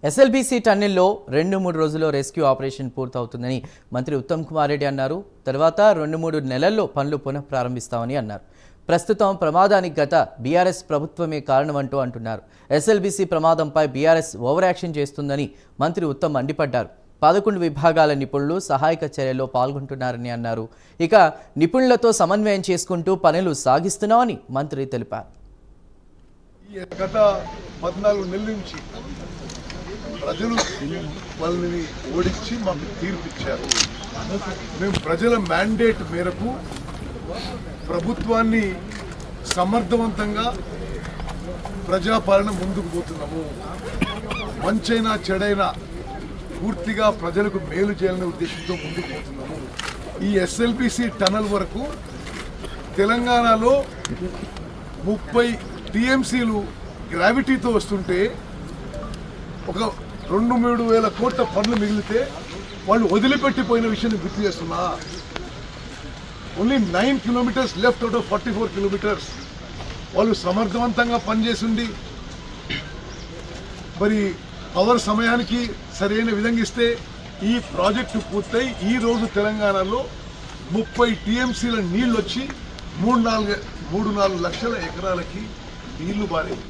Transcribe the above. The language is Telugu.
ఎస్ఎల్బీసీ టన్నెల్లో 2-3 రోజుల్లో రెస్క్యూ ఆపరేషన్ పూర్తవుతుందని మంత్రి ఉత్తమ్ కుమార్ రెడ్డి అన్నారు. తర్వాత 2-3 నెలల్లో పనులు పునః ప్రారంభిస్తామని అన్నారు. ప్రస్తుతం ప్రమాదానికి గత బీఆర్ఎస్ ప్రభుత్వమే కారణమంటూ అంటున్నారు. ఎస్ఎల్బీసీ ప్రమాదంపై బీఆర్ఎస్ ఓవర్ యాక్షన్ చేస్తుందని మంత్రి ఉత్తమ్ మండిపడ్డారు. 11 విభాగాల నిపుణులు సహాయక చర్యల్లో పాల్గొంటున్నారని అన్నారు. ఇక నిపుణులతో సమన్వయం చేసుకుంటూ పనులు సాగిస్తున్నామని మంత్రి తెలిపారు. గత 14 నెలల నుంచి ప్రజలు వాళ్ళని ఓడించి మాకు తీర్పిచ్చారు. మేము ప్రజల మ్యాండేట్ మేరకు ప్రభుత్వాన్ని సమర్థవంతంగా ప్రజాపాలన ముందుకు పోతున్నాము. మంచైనా చెడైనా పూర్తిగా ప్రజలకు మేలు చేయాలనే ఉద్దేశంతో ముందుకు పోతున్నాము. ఈ ఎస్ఎల్బీసీ టనల్ వరకు తెలంగాణలో 30 టీఎంసీలు గ్రావిటీతో వస్తుంటే ఒక 2-3 వేల కోట్ల పనులు మిగిలితే వాళ్ళు వదిలిపెట్టిపోయిన విషయాన్ని గుర్తు చేస్తున్నా. Only 9 kilometres left out of 44 kilometres. వాళ్ళు సమర్థవంతంగా పనిచేసింది మరి పవర్ సమయానికి సరైన విధంగా ఇస్తే ఈ ప్రాజెక్టు పూర్తయి ఈ రోజు తెలంగాణలో 30 టీఎంసీల నీళ్ళు వచ్చి 3-4 లక్షల ఎకరాలకి నీళ్లు బారేది.